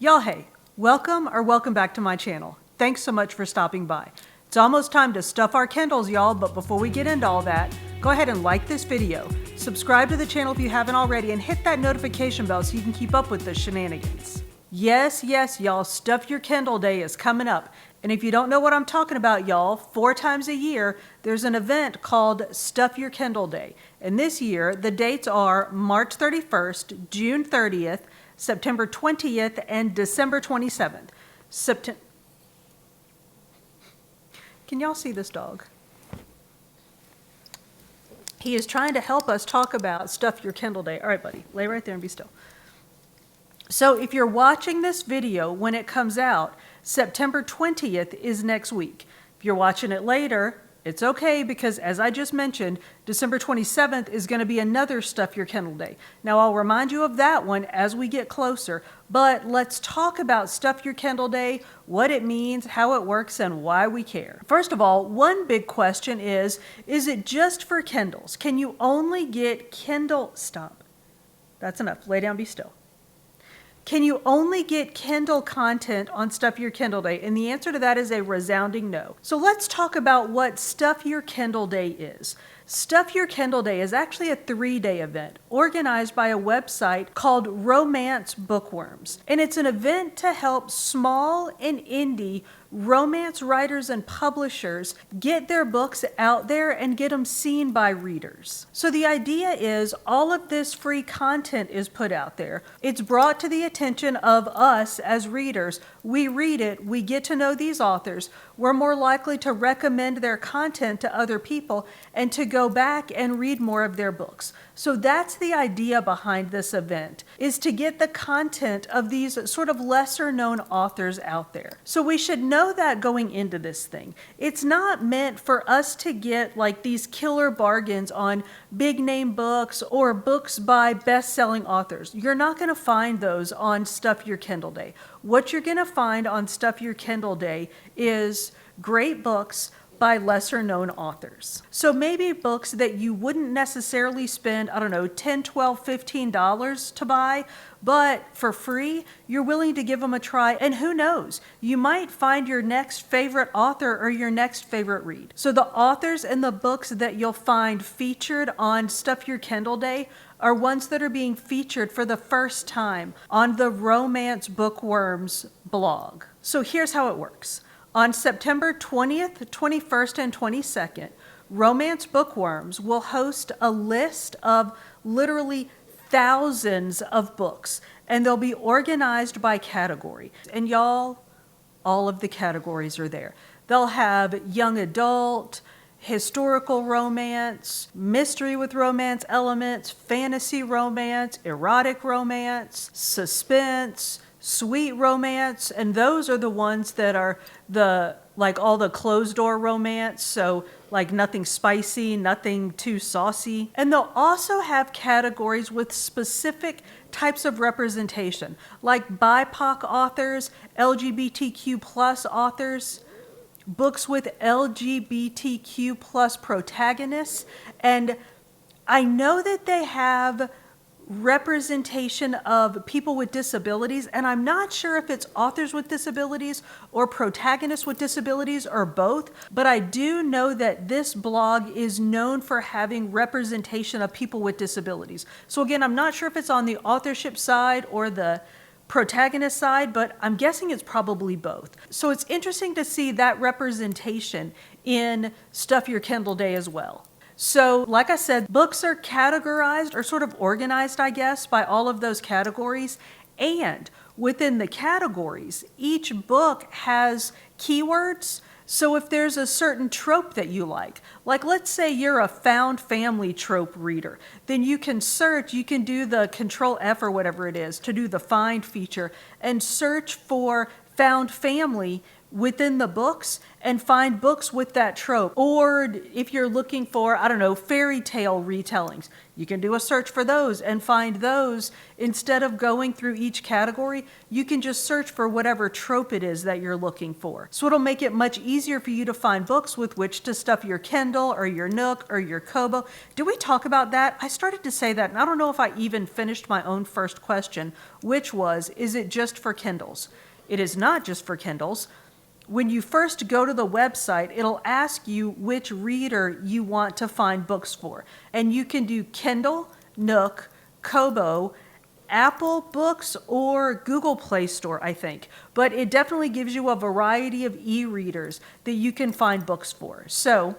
Y'all, hey, welcome back to my channel. Thanks so much for stopping by. It's almost time to stuff our Kindles, y'all, but before we get into all that, go ahead and like this video, subscribe to the channel if you haven't already, and hit that notification bell so you can keep up with the shenanigans. Yes, y'all, Stuff Your Kindle Day is coming up. And if you don't know what I'm talking about, y'all, 4 times a year, there's an event called Stuff Your Kindle Day. And this year, the dates are March 31st, June 30th, September 20th, and December 27th. Can y'all see this dog? He is trying to help us talk about Stuff Your Kindle Day. All right, buddy, lay right there and be still. So if you're watching this video when it comes out, September 20th is next week. If you're watching it later, it's okay because, as I just mentioned, December 27th is going to be another Stuff Your Kindle Day. Now, I'll remind you of that one as we get closer, but let's talk about Stuff Your Kindle Day, what it means, how it works, and why we care. First of all, one big question is it just for Kindles? Can you only get Kindle? Stop. That's enough. Lay down, be still. Can you only get Kindle content on Stuff Your Kindle Day? And the answer to that is a resounding no. So let's talk about what Stuff Your Kindle Day is. Stuff Your Kindle Day is actually a 3-day event organized by a website called Romance Bookworms. And it's an event to help small and indie romance writers and publishers get their books out there and get them seen by readers. So the idea is all of this free content is put out there. It's brought to the attention of us as readers. We read it, we get to know these authors. We're more likely to recommend their content to other people and to go back and read more of their books. So that's the idea behind this event, is to get the content of these sort of lesser known authors out there. So we should know that going into this thing. It's not meant for us to get like these killer bargains on big name books or books by best-selling authors. You're not going to find those on Stuff Your Kindle Day. What you're going to find on Stuff Your Kindle Day is great books by lesser known authors. So maybe books that you wouldn't necessarily spend, I don't know, $10, $12, $15 to buy, but for free, you're willing to give them a try. And who knows, you might find your next favorite author or your next favorite read. So the authors and the books that you'll find featured on Stuff Your Kindle Day are ones that are being featured for the first time on the Romance Bookworms blog. So here's how it works. On September 20th, 21st, and 22nd, Romance Bookworms will host a list of literally thousands of books, and they'll be organized by category. And y'all, all of the categories are there. They'll have young adult, historical romance, mystery with romance elements, fantasy romance, erotic romance, suspense, sweet romance, and those are the ones that are all the closed door romance, so like nothing spicy, nothing too saucy. And they'll also have categories with specific types of representation, like BIPOC authors, LGBTQ plus authors, books with LGBTQ plus protagonists, and I know that they have representation of people with disabilities, and I'm not sure if it's authors with disabilities or protagonists with disabilities or both, but I do know that this blog is known for having representation of people with disabilities. So again, I'm not sure if it's on the authorship side or the protagonist side, but I'm guessing it's probably both. So it's interesting to see that representation in Stuff Your Kindle Day as well. So, like I said, books are categorized or sort of organized, I guess, by all of those categories. And within the categories, each book has keywords. So if there's a certain trope that you like let's say you're a found family trope reader, then you can search, you can do the Control F or whatever it is to do the find feature and search for found family within the books and find books with that trope. Or if you're looking for, I don't know, fairy tale retellings, you can do a search for those and find those. Instead of going through each category, you can just search for whatever trope it is that you're looking for. So it'll make it much easier for you to find books with which to stuff your Kindle or your Nook or your Kobo. Did we talk about that? I started to say that, and I don't know if I even finished my own first question, which was, is it just for Kindles? It is not just for Kindles. When you first go to the website, it'll ask you which reader you want to find books for. And you can do Kindle, Nook, Kobo, Apple Books, or Google Play Store, I think. But it definitely gives you a variety of e-readers that you can find books for. So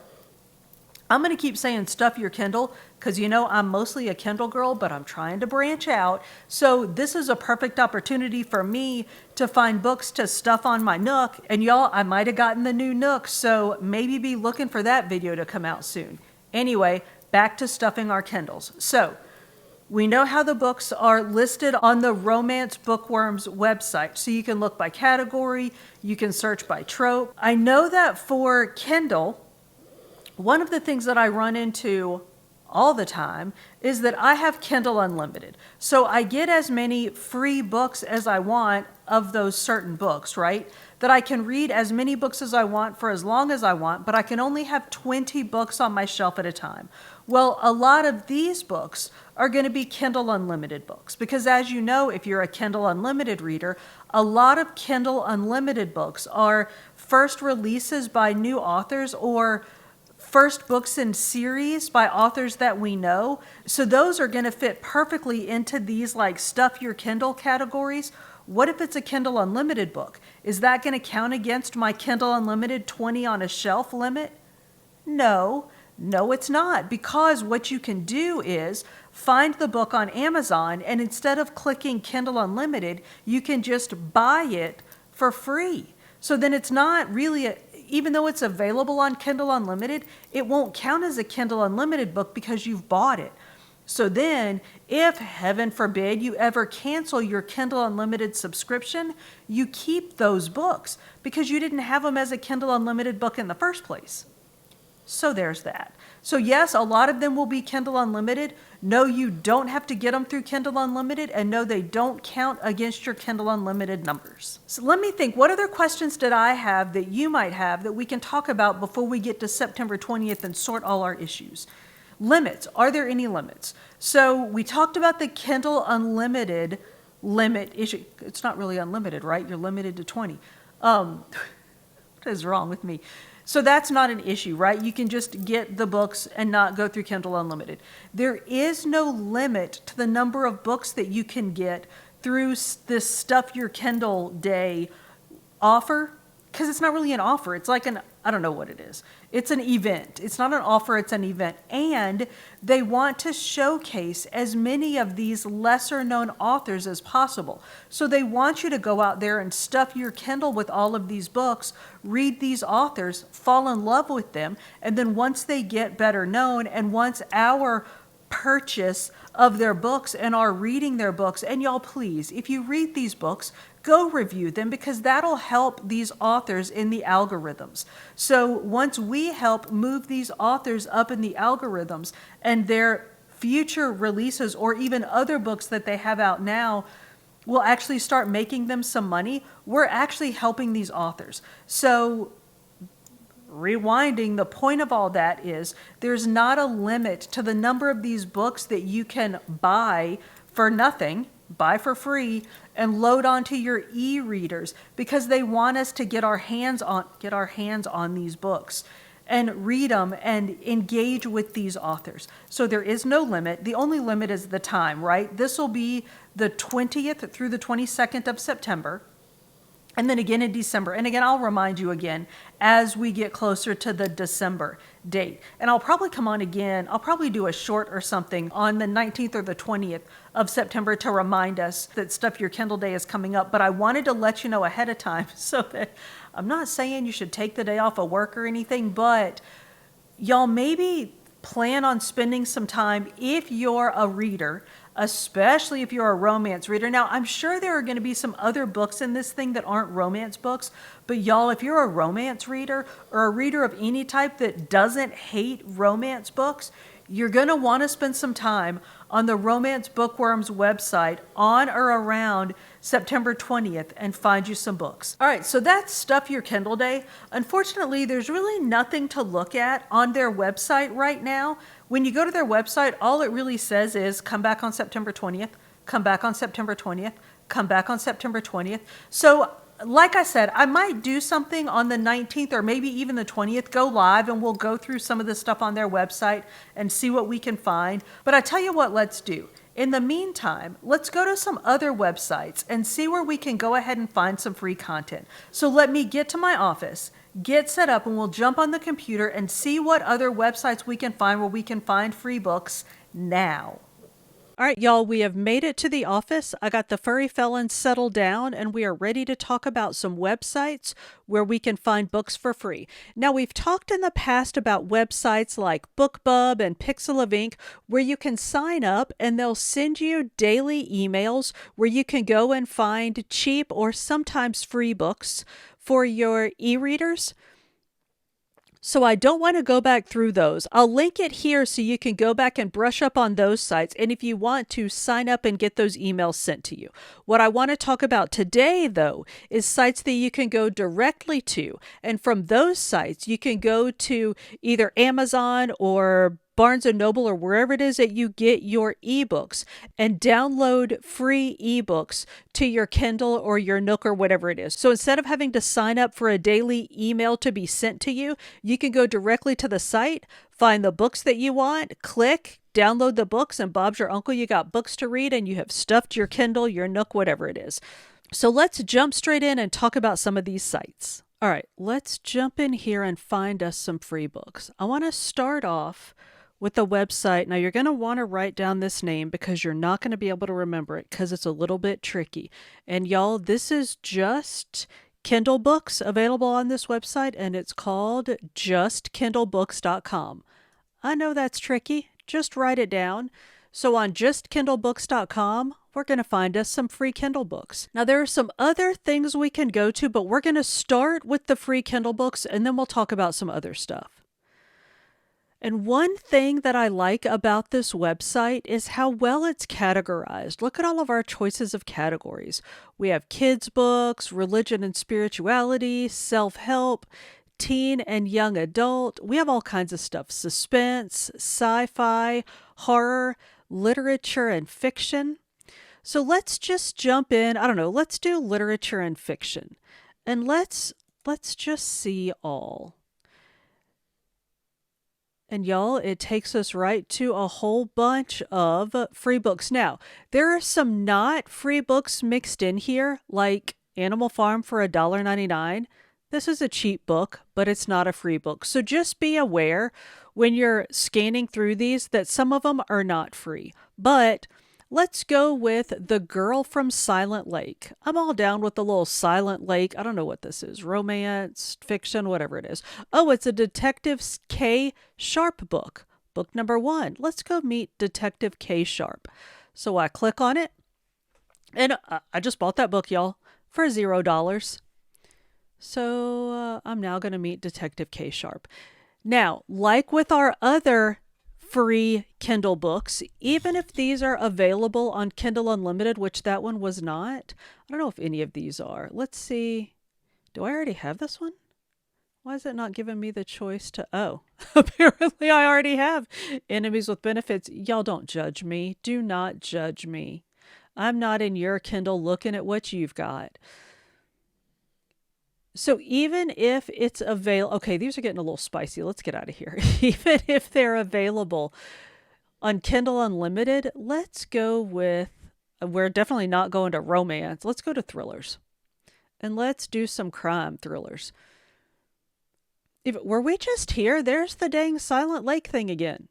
I'm going to keep saying stuff your Kindle because, you know, I'm mostly a Kindle girl, but I'm trying to branch out. So this is a perfect opportunity for me to find books to stuff on my Nook. And y'all, I might have gotten the new Nook, so maybe be looking for that video to come out soon. Anyway, back to stuffing our Kindles. So we know how the books are listed on the Romance Bookworms website. So you can look by category, you can search by trope. I know that for Kindle, one of the things that I run into all the time is that I have Kindle Unlimited. So I get as many free books as I want of those certain books, right? That I can read as many books as I want for as long as I want, but I can only have 20 books on my shelf at a time. Well, a lot of these books are going to be Kindle Unlimited books because, as you know, if you're a Kindle Unlimited reader, a lot of Kindle Unlimited books are first releases by new authors or first books in series by authors that we know. So those are going to fit perfectly into these like stuff your Kindle categories. What if it's a Kindle Unlimited book? Is that going to count against my Kindle Unlimited 20 on a shelf limit? No, it's not, because what you can do is find the book on Amazon, and instead of clicking Kindle Unlimited, you can just buy it for free. So then it's not really even though it's available on Kindle Unlimited, it won't count as a Kindle Unlimited book because you've bought it. So then, if, heaven forbid, you ever cancel your Kindle Unlimited subscription, you keep those books because you didn't have them as a Kindle Unlimited book in the first place. So there's that. So yes, a lot of them will be Kindle Unlimited. No, you don't have to get them through Kindle Unlimited, and no, they don't count against your Kindle Unlimited numbers. So let me think, what other questions did I have that you might have that we can talk about before we get to September 20th and sort all our issues? Limits. Are there any limits? So we talked about the Kindle Unlimited limit issue. It's not really unlimited, right? You're limited to 20. What is wrong with me? So that's not an issue, right? You can just get the books and not go through Kindle Unlimited. There is no limit to the number of books that you can get through this Stuff Your Kindle Day offer, because it's not really an offer. It's like I don't know what it is. It's an event. It's not an offer, it's an event. And they want to showcase as many of these lesser known authors as possible. So they want you to go out there and stuff your Kindle with all of these books, read these authors, fall in love with them, and then once they get better known and once our purchase of their books and are reading their books, and y'all please, if you read these books, go review them because that'll help these authors in the algorithms. So once we help move these authors up in the algorithms and their future releases or even other books that they have out now will actually start making them some money, we're actually helping these authors. So rewinding, the point of all that is there's not a limit to the number of these books that you can buy for nothing, buy for free, and load onto your e-readers because they want us to get our hands on these books and read them and engage with these authors. So there is no limit. The only limit is the time, right? This will be the 20th through the 22nd of September. And then again in December. And again, I'll remind you again as we get closer to the December date. And I'll probably come on again. I'll probably do a short or something on the 19th or the 20th of September to remind us that Stuff Your Kindle Day is coming up. But I wanted to let you know ahead of time so that I'm not saying you should take the day off of work or anything, but y'all maybe plan on spending some time, if you're a reader, especially if you're a romance reader. Now, I'm sure there are going to be some other books in this thing that aren't romance books, but y'all, if you're a romance reader or a reader of any type that doesn't hate romance books, you're going to want to spend some time on the Romance Bookworms website on or around September 20th and find you some books. All right, so that's Stuff Your Kindle Day. Unfortunately, there's really nothing to look at on their website right now. When you go to their website, all it really says is come back on September 20th, come back on September 20th, come back on September 20th. So like I said, I might do something on the 19th or maybe even the 20th, go live, and we'll go through some of the stuff on their website and see what we can find. But I tell you what, let's do. In the meantime, let's go to some other websites and see where we can go ahead and find some free content. So let me get to my office, get set up, and we'll jump on the computer and see what other websites we can find where we can find free books now. All right, y'all, we have made it to the office. I got the furry felons settled down, and we are ready to talk about some websites where we can find books for free. Now, we've talked in the past about websites like BookBub and Pixel of Ink, where you can sign up and they'll send you daily emails where you can go and find cheap or sometimes free books for your e-readers. So I don't want to go back through those. I'll link it here so you can go back and brush up on those sites. And if you want to sign up and get those emails sent to you. What I want to talk about today, though, is sites that you can go directly to. And from those sites, you can go to either Amazon or Barnes & Noble or wherever it is that you get your ebooks and download free ebooks to your Kindle or your Nook or whatever it is. So instead of having to sign up for a daily email to be sent to you, you can go directly to the site, find the books that you want, click, download the books, and Bob's your uncle. You got books to read and you have stuffed your Kindle, your Nook, whatever it is. So let's jump straight in and talk about some of these sites. All right, let's jump in here and find us some free books. I want to start off with the website. Now you're going to want to write down this name because you're not going to be able to remember it because it's a little bit tricky. And y'all, this is just Kindle books available on this website, and it's called justkindlebooks.com. I know that's tricky. Just write it down. So on justkindlebooks.com, we're going to find us some free Kindle books. Now there are some other things we can go to, but we're going to start with the free Kindle books and then we'll talk about some other stuff. And one thing that I like about this website is how well it's categorized. Look at all of our choices of categories. We have kids books, religion and spirituality, self-help, teen and young adult. We have all kinds of stuff. Suspense, sci-fi, horror, literature and fiction. So let's just jump in. I don't know. Let's do literature and fiction. And let's just see all. And y'all, it takes us right to a whole bunch of free books. Now, there are some not free books mixed in here, like Animal Farm for $1.99. This is a cheap book, but it's not a free book. So just be aware when you're scanning through these that some of them are not free. But let's go with The Girl from Silent Lake. I'm all down with the little Silent Lake. I don't know what this is. Romance, fiction, whatever it is. Oh, it's a Detective K. Sharp book. Book number 1. Let's go meet Detective K. Sharp. So I click on it. And I just bought that book, y'all, for $0. So I'm now going to meet Detective K. Sharp. Now, like with our other free Kindle books, even if these are available on Kindle Unlimited, which that one was not. I don't know if any of these are. Let's see. Do I already have this one? Why is it not giving me the choice to, oh, apparently I already have Enemies with Benefits. Y'all don't judge me. Do not judge me. I'm not in your Kindle looking at what you've got. So even if it's available, okay, these are getting a little spicy. Let's get out of here. Even if they're available on Kindle Unlimited, let's go with, we're definitely not going to romance. Let's go to thrillers. And let's do some crime thrillers. Were we just here? There's the dang Silent Lake thing again.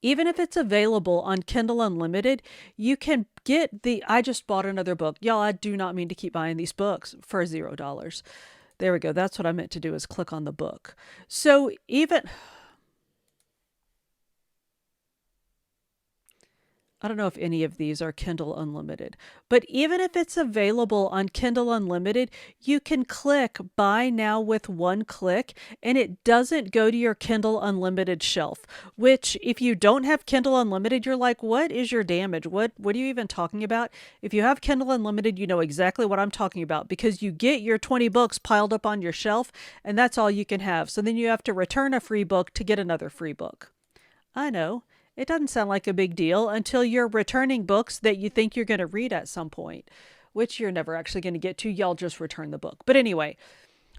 Even if it's available on Kindle Unlimited, you can get I just bought another book. Y'all, I do not mean to keep buying these books for $0. There we go. That's what I meant to do, is click on the book. So even, I don't know if any of these are Kindle Unlimited, but even if it's available on Kindle Unlimited, you can click buy now with one click and it doesn't go to your Kindle Unlimited shelf, which if you don't have Kindle Unlimited, you're like, what is your damage? What are you even talking about? If you have Kindle Unlimited, you know exactly what I'm talking about because you get your 20 books piled up on your shelf and that's all you can have. So then you have to return a free book to get another free book. I know. It doesn't sound like a big deal until you're returning books that you think you're going to read at some point, which you're never actually going to get to. Y'all just return the book. But anyway,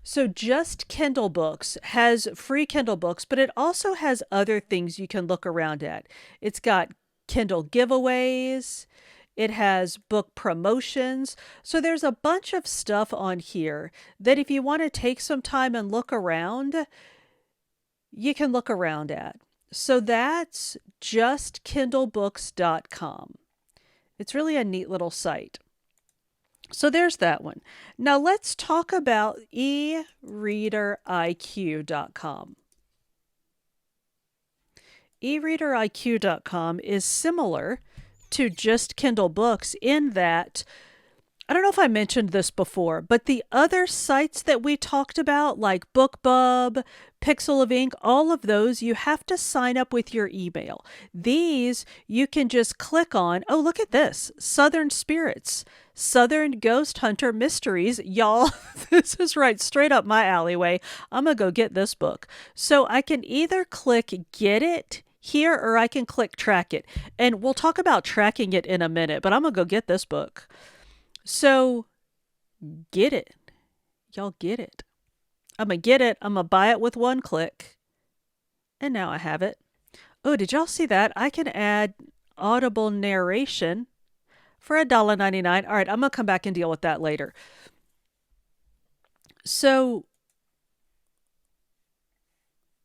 so Just Kindle Books has free Kindle books, but it also has other things you can look around at. It's got Kindle giveaways. It has book promotions. So there's a bunch of stuff on here that if you want to take some time and look around, you can look around at. So that's justkindlebooks.com. It's really a neat little site. So there's that one. Now let's talk about eReaderIQ.com. eReaderIQ.com is similar to Just Kindle Books in that, I don't know if I mentioned this before, but the other sites that we talked about, like BookBub, Pixel of Ink, all of those, you have to sign up with your email. These you can just click on. Oh, look at this. Southern Spirits, Southern Ghost Hunter Mysteries. Y'all, this is right straight up my alleyway. I'm going to go get this book. So I can either click get it here or I can click track it. And we'll talk about tracking it in a minute, but I'm going to go get this book. So get it. Y'all get it. I'm going to get it. I'm going to buy it with one click. And now I have it. Oh, did y'all see that? I can add audible narration for $1.99. All right, I'm going to come back and deal with that later. So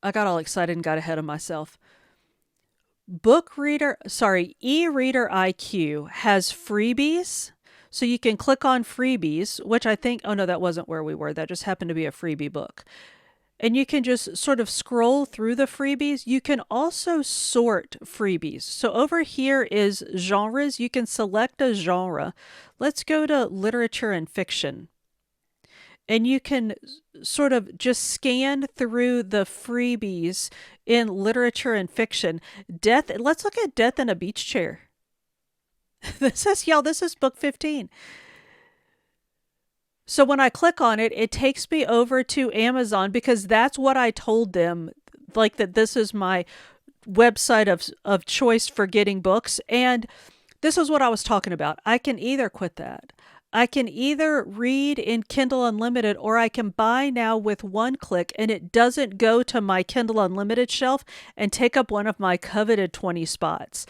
I got all excited and got ahead of myself. eReader IQ has freebies. So you can click on freebies, which I think, oh no, that wasn't where we were. That just happened to be a freebie book. And you can just sort of scroll through the freebies. You can also sort freebies. So over here is genres. You can select a genre. Let's go to literature and fiction. And you can sort of just scan through the freebies in literature and fiction. Let's look at Death in a Beach Chair. This is book 15. So when I click on it, it takes me over to Amazon because that's what I told them, like that this is my website of choice for getting books. And this is what I was talking about. I can either quit that. I can either read in Kindle Unlimited or I can buy now with one click and it doesn't go to my Kindle Unlimited shelf and take up one of my coveted 20 spots.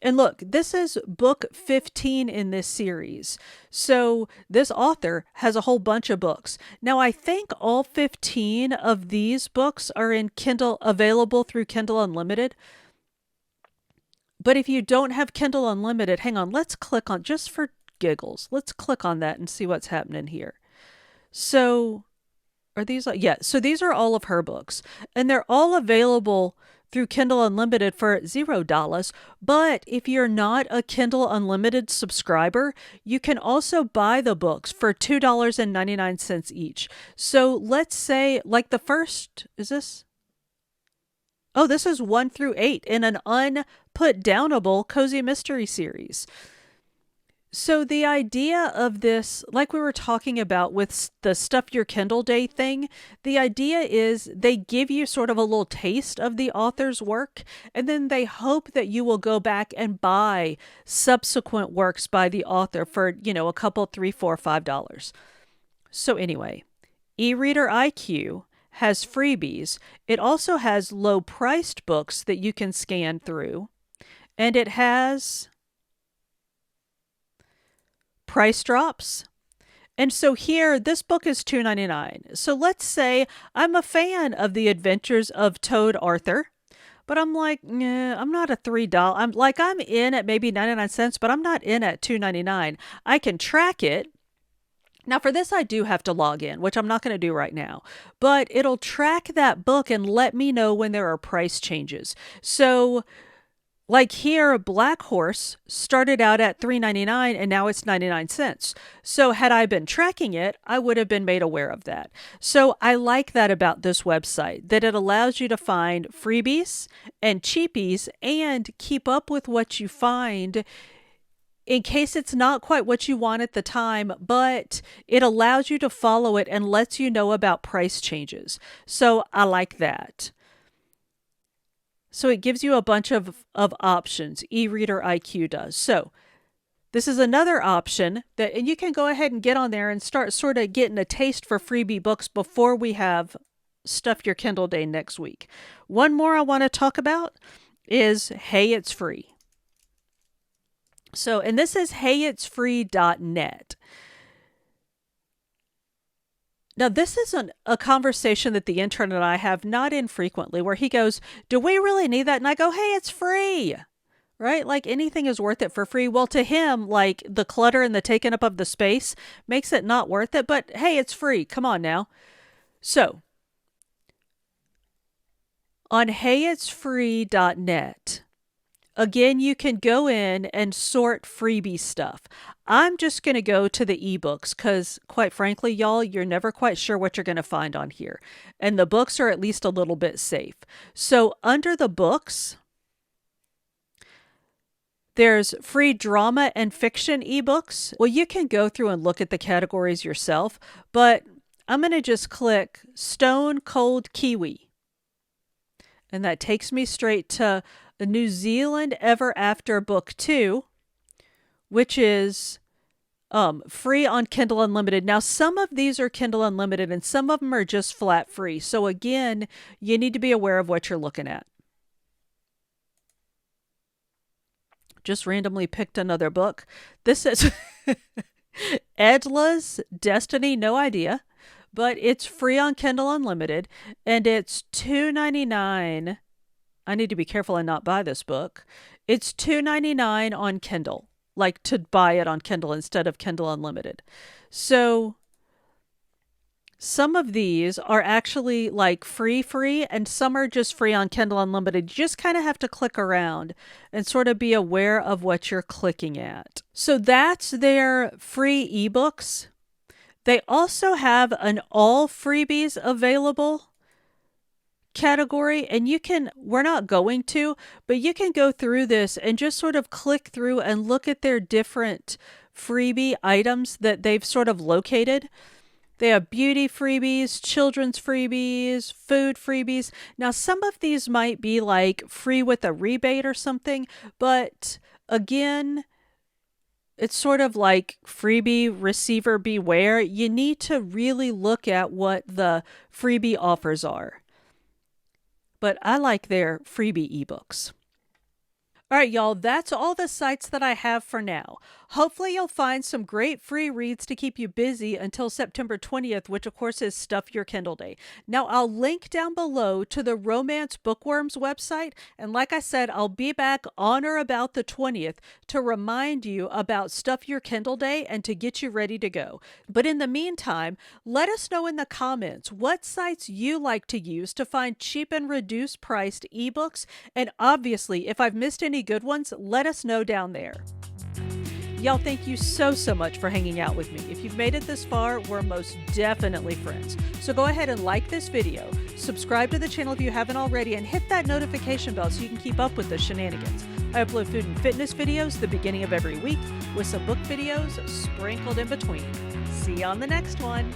And look, this is book 15 in this series. So this author has a whole bunch of books. Now, I think all 15 of these books are in Kindle, available through Kindle Unlimited. But if you don't have Kindle Unlimited, hang on, let's click on, just for giggles, let's click on that and see what's happening here. So are these, so these are all of her books. And they're all available through Kindle Unlimited for $0. But if you're not a Kindle Unlimited subscriber, you can also buy the books for $2.99 each. So let's say, like the first, is this? Oh, this is 1 through 8 in an unput-downable cozy mystery series. So the idea of this, like we were talking about with the Stuff Your Kindle Day thing, the idea is they give you sort of a little taste of the author's work, and then they hope that you will go back and buy subsequent works by the author for, a couple, $3, $4, $5. So anyway, eReader IQ has freebies. It also has low-priced books that you can scan through, and it has price drops. And so here, this book is $2.99. So let's say I'm a fan of the adventures of Toad Arthur, but I'm like, I'm not a $3. I'm in at maybe 99 cents, but I'm not in at $2.99. I can track it. Now for this, I do have to log in, which I'm not going to do right now, but it'll track that book and let me know when there are price changes. So Like here, Black Horse started out at $3.99 and now it's 99 cents. So had I been tracking it, I would have been made aware of that. So I like that about this website, that it allows you to find freebies and cheapies and keep up with what you find in case it's not quite what you want at the time, but it allows you to follow it and lets you know about price changes. So I like that. So it gives you a bunch of options. eReader IQ does. So this is another option that, and you can go ahead and get on there and start sort of getting a taste for freebie books before we have Stuff Your Kindle Day next week. One more I want to talk about is Hey, It's Free. So, and this is heyitsfree.net. Now, this is a conversation that the intern and I have not infrequently where he goes, do we really need that? And I go, hey, it's free, right? Like anything is worth it for free. Well, to him, like the clutter and the taking up of the space makes it not worth it. But hey, it's free. Come on now. So on heyitsfree.net, again, you can go in and sort freebie stuff. I'm just going to go to the ebooks because, quite frankly, y'all, you're never quite sure what you're going to find on here. And the books are at least a little bit safe. So under the books, there's free drama and fiction ebooks. Well, you can go through and look at the categories yourself, but I'm going to just click Stone Cold Kiwi. And that takes me straight to New Zealand Ever After Book 2, which is free on Kindle Unlimited. Now, some of these are Kindle Unlimited and some of them are just flat free. So again, you need to be aware of what you're looking at. Just randomly picked another book. This is Edla's Destiny, no idea, but it's free on Kindle Unlimited and it's $2.99. I need to be careful and not buy this book. It's $2.99 on Kindle, like to buy it on Kindle instead of Kindle Unlimited. So some of these are actually like free, and some are just free on Kindle Unlimited. You just kind of have to click around and sort of be aware of what you're clicking at. So that's their free ebooks. They also have an all freebies available category, and we're not going to, but you can go through this and just sort of click through and look at their different freebie items that they've sort of located. They have beauty freebies, children's freebies, food freebies. Now, some of these might be like free with a rebate or something, but again, it's sort of like freebie receiver beware. You need to really look at what the freebie offers are. But I like their freebie ebooks. All right, y'all, that's all the sites that I have for now. Hopefully you'll find some great free reads to keep you busy until September 20th, which of course is Stuff Your Kindle Day. Now, I'll link down below to the Romance Bookworms website, and like I said, I'll be back on or about the 20th to remind you about Stuff Your Kindle Day and to get you ready to go. But in the meantime, let us know in the comments what sites you like to use to find cheap and reduced priced ebooks, and obviously, if I've missed any good ones, let us know down there. Y'all, thank you so much for hanging out with me. If you've made it this far, we're most definitely friends. So go ahead and like this video, subscribe to the channel if you haven't already, and hit that notification bell so you can keep up with the shenanigans. I upload food and fitness videos the beginning of every week with some book videos sprinkled in between. See you on the next one.